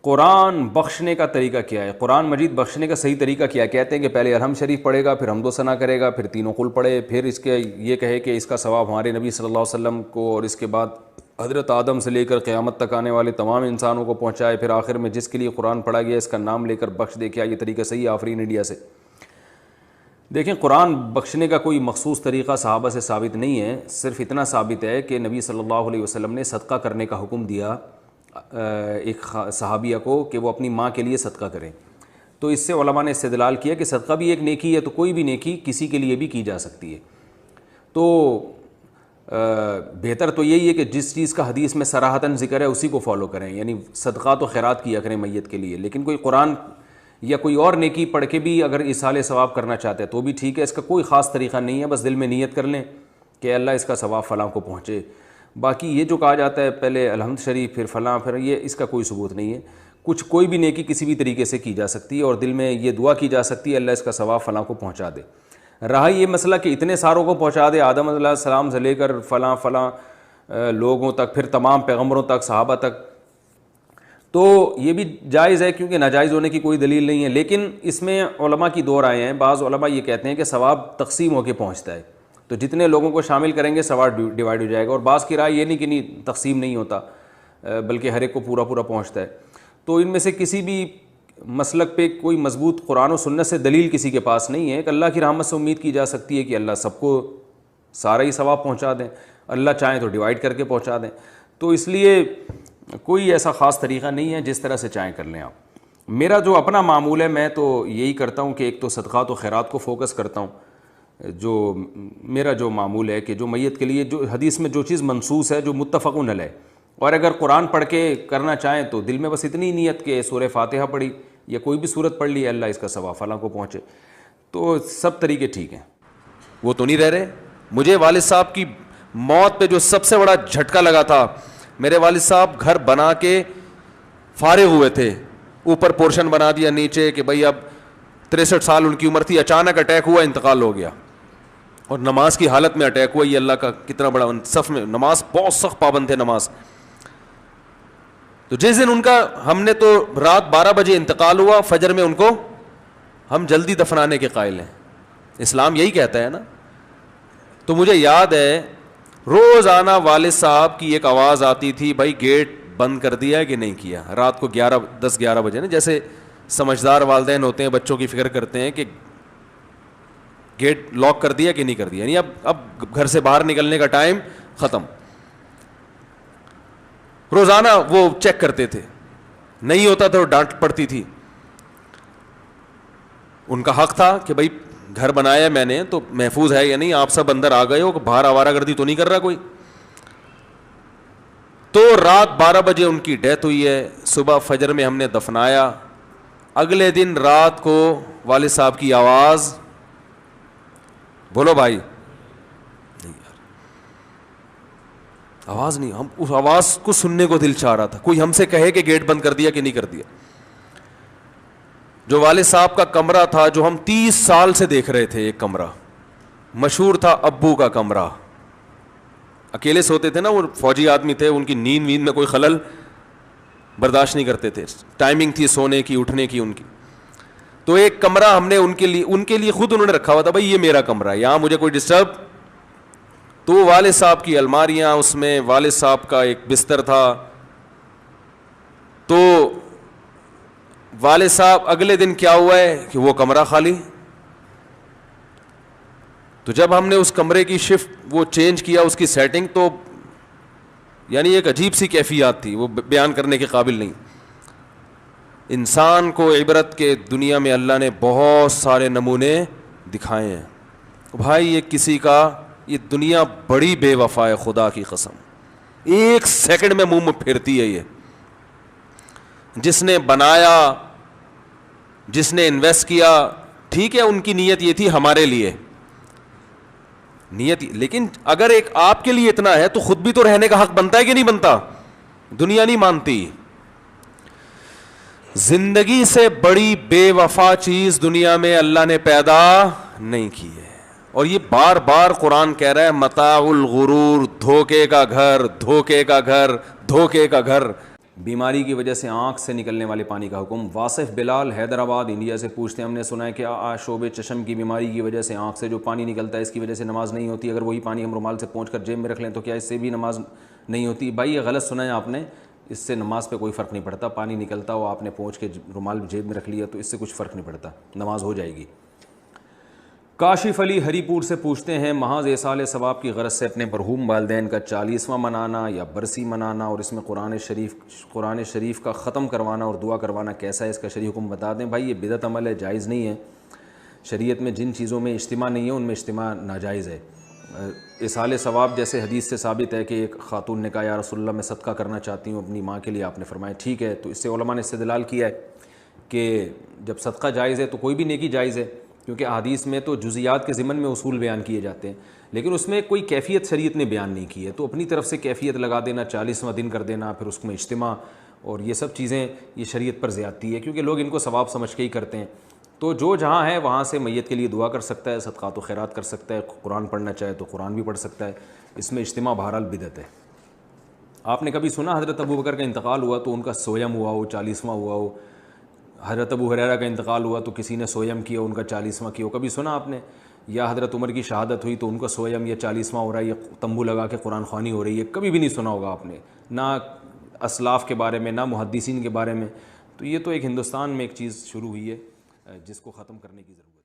قرآن بخشنے کا طریقہ کیا ہے؟ قرآن مجید بخشنے کا صحیح طریقہ کیا ہے؟ کہتے ہیں کہ پہلے الحمد شریف پڑھے گا، پھر حمد و ثنا کرے گا، پھر تینوں قل پڑھے، پھر اس کے یہ کہے کہ اس کا ثواب ہمارے نبی صلی اللہ علیہ وسلم کو اور اس کے بعد حضرت آدم سے لے کر قیامت تک آنے والے تمام انسانوں کو پہنچائے، پھر آخر میں جس کے لیے قرآن پڑھا گیا اس کا نام لے کر بخش دے۔ کیا یہ طریقہ صحیح ہے آفرین انڈیا سے؟ دیکھیں، قرآن بخشنے کا کوئی مخصوص طریقہ صحابہ سے ثابت نہیں ہے، صرف اتنا ثابت ہے کہ نبی صلی اللہ علیہ وسلم نے صدقہ کرنے کا حکم دیا ایک صحابیہ کو کہ وہ اپنی ماں کے لیے صدقہ کریں، تو اس سے علماء نے استدلال کیا کہ صدقہ بھی ایک نیکی ہے، تو کوئی بھی نیکی کسی کے لیے بھی کی جا سکتی ہے۔ تو بہتر تو یہی ہے کہ جس چیز کا حدیث میں صراحتاً ذکر ہے اسی کو فالو کریں، یعنی صدقات و خیرات کیا کریں میت کے لیے، لیکن کوئی قرآن یا کوئی اور نیکی پڑھ کے بھی اگر ایصال ثواب کرنا چاہتے ہیں تو بھی ٹھیک ہے، اس کا کوئی خاص طریقہ نہیں ہے، بس دل میں نیت کر لیں کہ اللہ اس کا ثواب فلاں کو پہنچے۔ باقی یہ جو کہا جاتا ہے پہلے الحمد شریف پھر فلاں پھر یہ، اس کا کوئی ثبوت نہیں ہے۔ کوئی بھی نیکی کسی بھی طریقے سے کی جا سکتی ہے اور دل میں یہ دعا کی جا سکتی ہے اللہ اس کا ثواب فلاں کو پہنچا دے۔ رہا یہ مسئلہ کہ اتنے ساروں کو پہنچا دے، آدم علیہ السلام سے لے کر فلاں لوگوں تک، پھر تمام پیغمبروں تک، صحابہ تک، تو یہ بھی جائز ہے کیونکہ ناجائز ہونے کی کوئی دلیل نہیں ہے۔ لیکن اس میں علماء کی دو رائے ہیں، بعض علماء یہ کہتے ہیں کہ ثواب تقسیم ہو کے پہنچتا ہے، تو جتنے لوگوں کو شامل کریں گے ثواب ڈیوائڈ ہو جائے گا، اور بعض کی رائے یہ نہیں کہ نہیں تقسیم نہیں ہوتا بلکہ ہر ایک کو پورا پہنچتا ہے۔ تو ان میں سے کسی بھی مسلک پہ کوئی مضبوط قرآن و سنت سے دلیل کسی کے پاس نہیں ہے کہ اللہ کی رحمت سے امید کی جا سکتی ہے کہ اللہ سب کو سارا ہی ثواب پہنچا دیں، اللہ چاہیں تو ڈیوائڈ کر کے پہنچا دیں، تو اس لیے کوئی ایسا خاص طریقہ نہیں ہے، جس طرح سے چاہیں کر لیں آپ۔ میرا جو اپنا معمول ہے، میں تو یہی کرتا ہوں کہ ایک تو صدقات و خیرات کو فوکس کرتا ہوں، جو میرا جو معمول ہے کہ جو میت کے لیے جو حدیث میں جو چیز منصوص ہے، جو متفق علیہ، اور اگر قرآن پڑھ کے کرنا چاہیں تو دل میں بس اتنی نیت کہ سورہ فاتحہ پڑھی یا کوئی بھی سورت پڑھ لی، اللہ اس کا ثواب فلاں کو پہنچے، تو سب طریقے ٹھیک ہیں۔ وہ تو نہیں رہ رہے۔ مجھے والد صاحب کی موت پہ جو سب سے بڑا جھٹکا لگا تھا، میرے والد صاحب گھر بنا کے فارغ ہوئے تھے، اوپر پورشن بنا دیا، نیچے کہ بھئی اب 63 سال ان کی عمر تھی، اچانک اٹیک ہوا، انتقال ہو گیا، اور نماز کی حالت میں اٹیک ہوا۔ یہ اللہ کا کتنا بڑا، صف میں نماز بہت سخت پابند تھے نماز۔ تو جس دن ان کا، ہم نے تو رات 12 بجے انتقال ہوا، فجر میں ان کو ہم جلدی دفنانے کے قائل ہیں، اسلام یہی کہتا ہے نا۔ تو مجھے یاد ہے روزانہ والد صاحب کی ایک آواز آتی تھی، بھائی گیٹ بند کر دیا ہے کہ نہیں کیا، رات کو 10-11 بجے نا، جیسے سمجھدار والدین ہوتے ہیں بچوں کی فکر کرتے ہیں کہ گیٹ لاک کر دیا کہ نہیں کر دیا، یعنی اب گھر سے باہر نکلنے کا ٹائم ختم۔ روزانہ وہ چیک کرتے تھے، نہیں ہوتا تو ڈانٹ پڑتی تھی۔ ان کا حق تھا کہ بھائی گھر بنایا میں نے تو محفوظ ہے یا نہیں، آپ سب اندر آ گئے ہو، باہر آوارہ گردی تو نہیں کر رہا کوئی۔ تو رات 12 بجے ان کی ڈیتھ ہوئی ہے، صبح فجر میں ہم نے دفنایا۔ اگلے دن رات کو والد صاحب کی آواز، بولو بھائی، آواز نہیں، ہم اس آواز کو سننے کو دل چاہ رہا تھا، کوئی ہم سے کہے کہ گیٹ بند کر دیا کہ نہیں کر دیا۔ جو والد صاحب کا کمرہ تھا، جو ہم 30 سال سے دیکھ رہے تھے، ایک کمرہ مشہور تھا ابو کا کمرہ، اکیلے سوتے تھے نا، وہ فوجی آدمی تھے، ان کی نیند میں کوئی خلل برداشت نہیں کرتے تھے، ٹائمنگ تھی سونے کی اٹھنے کی ان کی۔ تو ایک کمرہ ہم نے ان کے لیے خود انہوں نے رکھا ہوا تھا، بھائی یہ میرا کمرہ ہے، یہاں مجھے کوئی ڈسٹرب۔ تو والد صاحب کی الماریاں، اس میں والد صاحب کا ایک بستر تھا۔ تو والد صاحب اگلے دن کیا ہوا ہے کہ وہ کمرہ خالی۔ تو جب ہم نے اس کمرے کی شفٹ وہ چینج کیا، اس کی سیٹنگ، تو یعنی ایک عجیب سی کیفیات تھی، وہ بیان کرنے کے قابل نہیں۔ انسان کو عبرت کے دنیا میں اللہ نے بہت سارے نمونے دکھائے ہیں۔ بھائی یہ کسی کا، یہ دنیا بڑی بے وفا ہے، خدا کی قسم، ایک سیکنڈ میں منہ پھیرتی ہے۔ یہ جس نے بنایا، جس نے انویسٹ کیا، ٹھیک ہے ان کی نیت یہ تھی ہمارے لیے نیت، لیکن اگر ایک آپ کے لیے اتنا ہے تو خود بھی تو رہنے کا حق بنتا ہے کہ نہیں بنتا؟ دنیا نہیں مانتی۔ زندگی سے بڑی بے وفا چیز دنیا میں اللہ نے پیدا نہیں کی ہے، اور یہ بار بار قرآن کہہ رہا ہے متاع الغرور، دھوکے کا گھر، دھوکے کا گھر، دھوکے کا گھر۔ بیماری کی وجہ سے آنکھ سے نکلنے والے پانی کا حکم۔ واصف بلال حیدرآباد انڈیا سے پوچھتے ہیں ہم نے سنا ہے کہ شعب چشم کی بیماری کی وجہ سے آنکھ سے جو پانی نکلتا ہے اس کی وجہ سے نماز نہیں ہوتی، اگر وہی پانی ہم رومال سے پونچھ کر جیب میں رکھ لیں تو کیا اس سے بھی نماز نہیں ہوتی؟ بھائی یہ غلط سنا ہے آپ نے، اس سے نماز پہ کوئی فرق نہیں پڑتا، پانی نکلتا ہو آپ نے پونچھ کے رومال جیب میں رکھ لیا تو اس سے کچھ فرق نہیں پڑتا، نماز ہو جائے گی۔ کاشف علی ہری پور سے پوچھتے ہیں محض ایصال ثواب کی غرض سے اپنے مرحوم والدین کا 40واں منانا یا برسی منانا اور اس میں قرآن شریف کا ختم کروانا اور دعا کروانا کیسا ہے، اس کا شرعی حکم بتا دیں۔ بھائی یہ بدعت عمل ہے، جائز نہیں ہے، شریعت میں جن چیزوں میں اجتماع نہیں ہے ان میں اجتماع ناجائز ہے۔ ایصال ثواب جیسے حدیث سے ثابت ہے کہ ایک خاتون نے کہا یا رسول اللہ میں صدقہ کرنا چاہتی ہوں اپنی ماں کے لیے، آپ نے فرمایا ٹھیک ہے، تو اس سے علماء نے استدلال کیا ہے کہ جب صدقہ جائز ہے تو کوئی بھی نیکی جائز ہے، کیونکہ احادیث میں تو جزیات کے ضمن میں اصول بیان کیے جاتے ہیں، لیکن اس میں کوئی کیفیت شریعت نے بیان نہیں کی ہے، تو اپنی طرف سے کیفیت لگا دینا، 40واں دن کر دینا، پھر اس میں اجتماع اور یہ سب چیزیں یہ شریعت پر زیادتی ہے، کیونکہ لوگ ان کو ثواب سمجھ کے ہی کرتے ہیں۔ تو جو جہاں ہے وہاں سے میت کے لیے دعا کر سکتا ہے، صدقات و خیرات کر سکتا ہے، قرآن پڑھنا چاہے تو قرآن بھی پڑھ سکتا ہے، اس میں اجتماع بہرحال بدعت ہے۔ آپ نے کبھی سنا حضرت ابو بکر کا انتقال ہوا تو ان کا سویم ہوا ہو، 40واں ہوا ہو؟ حضرت ابو ہریرہ کا انتقال ہوا تو کسی نے سویم کیا، ان کا 40واں کیا ہو، کبھی سنا آپ نے؟ یا حضرت عمر کی شہادت ہوئی تو ان کا سویم یا 40واں ہو رہا ہے یا تمبو لگا کے قرآن خوانی ہو رہی ہے؟ کبھی بھی نہیں سنا ہوگا آپ نے، نہ اسلاف کے بارے میں، نہ محدثین کے بارے میں۔ تو یہ تو ایک ہندوستان میں ایک چیز شروع ہوئی ہے جس کو ختم کرنے کی ضرورت ہے۔